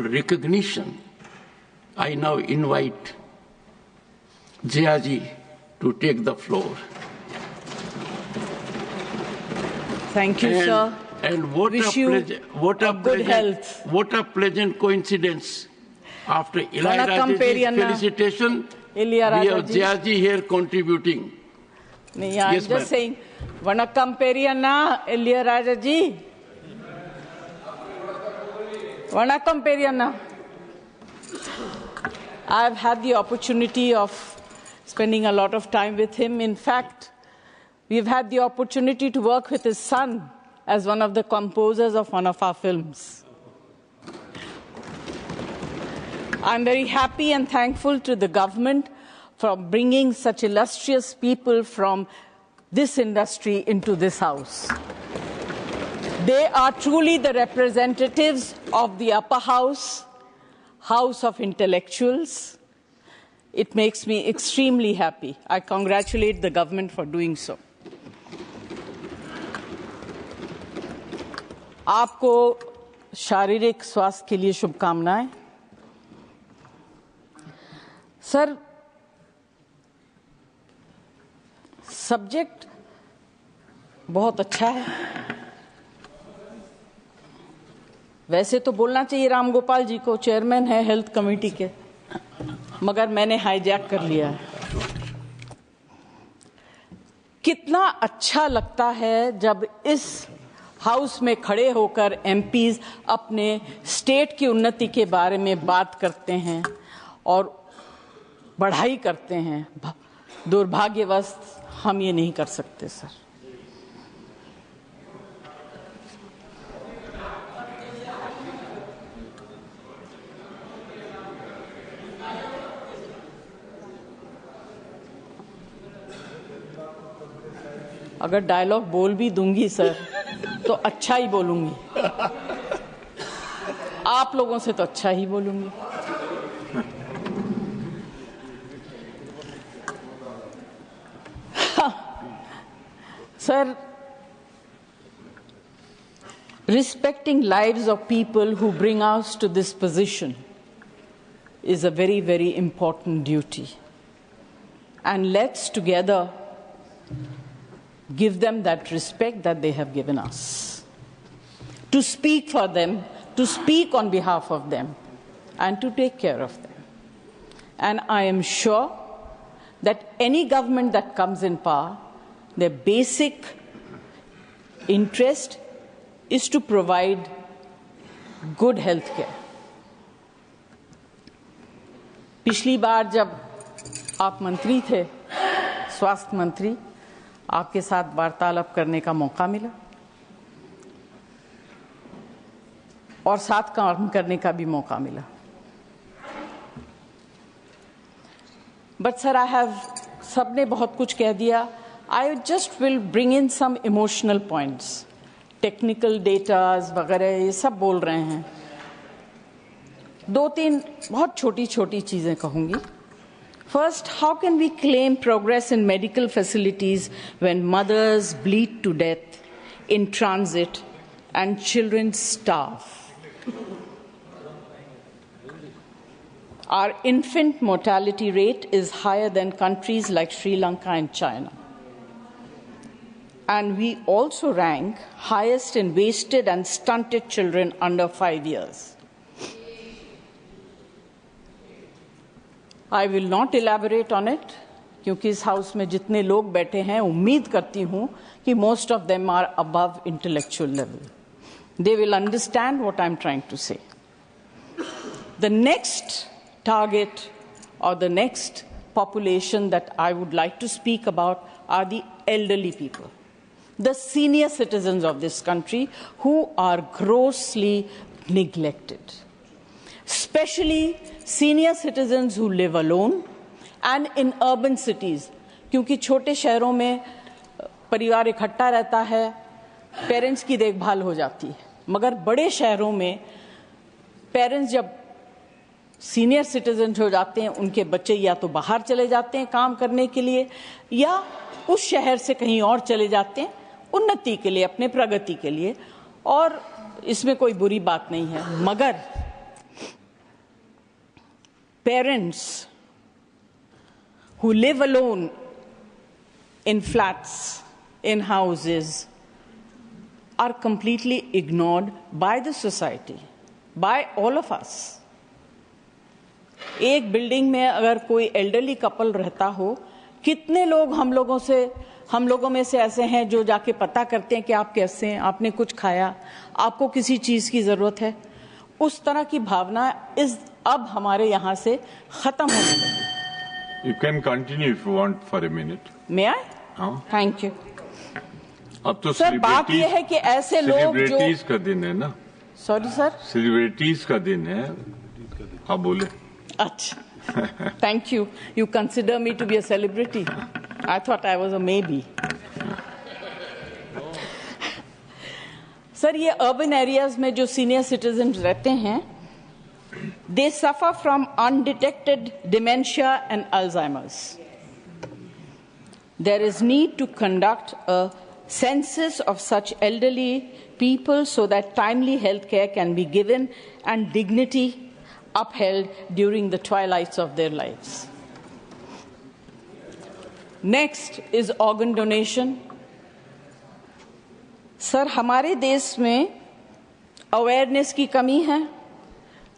recognition, I now invite Jiaji to take the floor. Thank you, sir. And what a pleasant coincidence. After Ilaiyaraaja's felicitation, we have Jiaji here contributing. I'm just saying, Vanakkam Periyanna, Ilaiyaraaja. Vanakkam Periyanna. I've had the opportunity of spending a lot of time with him. In fact, we've had the opportunity to work with his son as one of the composers of one of our films. I'm very happy and thankful to the government for bringing such illustrious people from this industry into this house. They are truly the representatives of the upper house, house of intellectuals. It makes me extremely happy. I congratulate the government for doing so. आपको शारीरिक स्वास्थ्य के लिए शुभकामनाएं। Sir, subject बहुत अच्छा है। वैसे तो बोलना चाहिए राम गोपाल जी को, चेयरमैन है हेल्थ कमेटी के, मगर मैंने हाईजैक कर लिया है। कितना अच्छा लगता है जब इस हाउस में खड़े होकर एमपीज अपने स्टेट की उन्नति के बारे में बात करते हैं और बढ़ाई करते हैं। दुर्भाग्यवश हम ये नहीं कर सकते सर। अगर डायलॉग बोल भी दूंगी सर तो अच्छा ही बोलूंगी, आप लोगों से तो अच्छा ही बोलूंगी। Sir, respecting lives of people who bring us to this position is a very, very important duty. And let's together give them that respect that they have given us. To speak for them, to speak on behalf of them, and to take care of them. And I am sure that any government that comes in power, their basic interest is to provide good health care. पिछली बार जब आप मंत्री थे, स्वास्थ्य मंत्री, आपके साथ वार्तालाप करने का मौका मिला और साथ काम करने का भी मौका मिला। But sir, सबने बहुत कुछ कह दिया। I just will bring in some emotional points. Technical data वगैरह ये सब बोल रहे हैं। दो तीन बहुत छोटी छोटी चीजें कहूंगी। First, how can we claim progress in medical facilities when mothers bleed to death in transit and children starve? Our infant mortality rate is higher than countries like Sri Lanka and China. And we also rank highest in wasted and stunted children under 5 years. I will not elaborate on it, क्योंकि इस house में जितने लोग बैठे हैं, उम्मीद करती हूं कि most of them are above intellectual level. They will understand what I'm trying to say. The next target or the next population that I would like to speak about are the elderly people, the senior citizens of this country who are grossly neglected. Especially senior citizens who live alone and in urban cities, क्योंकि छोटे शहरों में परिवार इकट्ठा रहता है, parents की देखभाल हो जाती है, मगर बड़े शहरों में पेरेंट्स जब सीनियर सिटीजन हो जाते हैं, उनके बच्चे या तो बाहर चले जाते हैं काम करने के लिए या उस शहर से कहीं और चले जाते हैं उन्नति के लिए, अपने प्रगति के लिए, और इसमें कोई बुरी बात नहीं है। मगर parents who live alone in flats, in houses, are completely ignored by the society, by all of us. एक बिल्डिंग में अगर कोई एल्डरली कपल रहता हो, कितने लोग हम लोगों में से ऐसे हैं जो जाके पता करते हैं कि आप कैसे हैं, आपने कुछ खाया, आपको किसी चीज की जरूरत है. उस तरह की भावना अब हमारे यहाँ से खत्म होने लगी. You can continue if you want for a minute. May I? हाँ. Thank you. अब तो सर बात यह है कि ऐसे लोग जो सेलिब्रिटीज का दिन है ना. Sorry sir. सेलिब्रिटीज का दिन है. हाँ बोले. अच्छा. Thank you. You consider me to be a celebrity. I thought I was a maybe. Sir ये अर्बन एरियाज में जो सीनियर सिटीजन रहते हैं, they suffer from undetected dementia and Alzheimer's. There is need to conduct a census of such elderly people so that timely health care can be given and dignity upheld during the twilights of their lives. Next is organ donation. Sir हमारे देश में awareness की कमी है,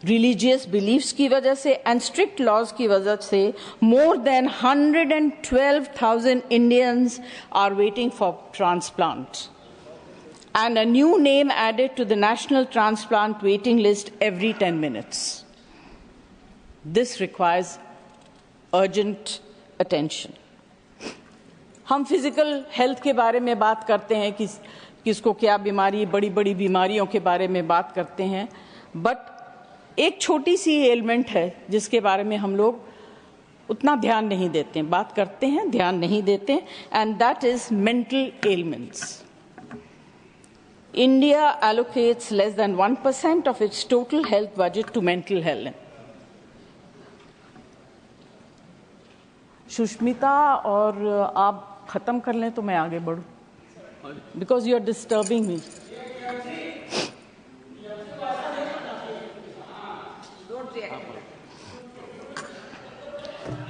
religious beliefs की वजह से and strict laws की वजह से more than 112,000 Indians are waiting for transplant and a new name added to the national transplant waiting list every 10 minutes. This requires urgent attention. हम फिजिकल हेल्थ के बारे में बात करते हैं कि किसको क्या बीमारी, बड़ी बड़ी बीमारियों के बारे में बात करते हैं, बट एक छोटी सी एलिमेंट है जिसके बारे में हम लोग उतना ध्यान नहीं देते हैं. बात करते हैं, ध्यान नहीं देते, and that is mental elements. India allocates less than 1% of its total health budget to mental health. Sushmita और आप खत्म कर लें तो मैं आगे बढ़ूं, because you are disturbing me.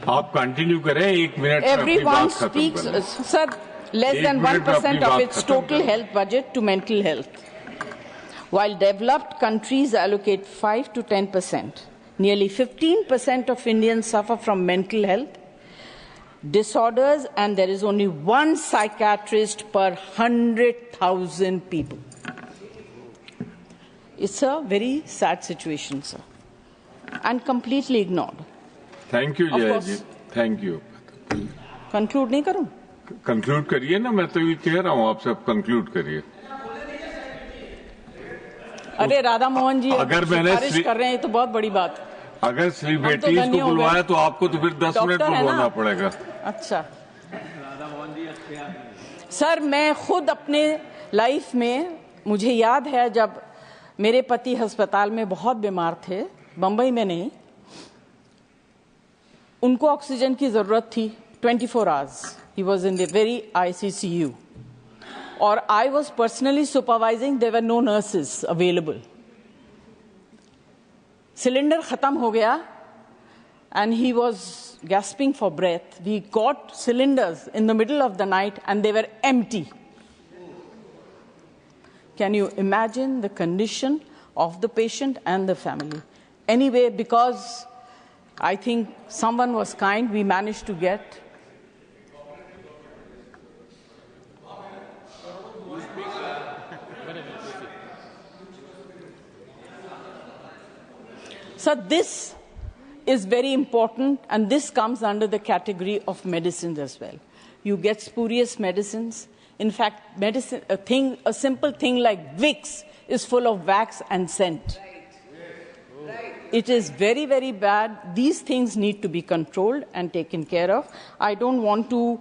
आप कंटिन्यू करें, 1 minute. Everyone speaks, sir, less than 1% of its total health budget to mental health, while developed countries allocate 5 to 10%. Nearly 15% of Indians suffer from mental health disorders, and there is only one psychiatrist per 100,000 people. It's a very sad situation, sir, and completely ignored. Thank you, Jaya ji. Thank you. Conclude नहीं करूं? Conclude करिए ना, मैं तो ये कह रहा हूँ आपसे, conclude करिए. अरे राधा मोहन जी अगर मैंने सिफारिश कर रहे हैं तो बहुत बड़ी बात है. अगर सेलिब्रिटीज को बुलवाया तो आपको तो फिर 10 मिनट बुलवाना पड़ेगा. अच्छा सर, मैं खुद अपने लाइफ में, मुझे याद है जब मेरे पति अस्पताल में बहुत बीमार थे, बंबई में नहीं, उनको ऑक्सीजन की जरूरत थी 24 hours. He was in the very ICCU और I was personally supervising. There were no nurses available. Cylinder खत्म हो गया and he was gasping for breath. We got cylinders in the middle of the night and they were empty. Can you imagine the condition of the patient and the family? Anyway, because I think someone was kind, we managed to get. So this is very important, and this comes under the category of medicines as well. You get spurious medicines. In fact, a simple thing like Vicks is full of wax and scent. It is very, very bad. These things need to be controlled and taken care of. I don't want to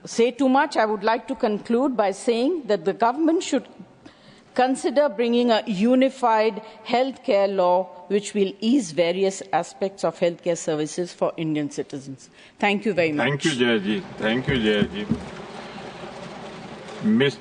say too much. I would like to conclude by saying that the government should consider bringing a unified healthcare law which will ease various aspects of healthcare services for Indian citizens. Thank you very much. Thank you, Jaya ji. Thank you, Jaya ji.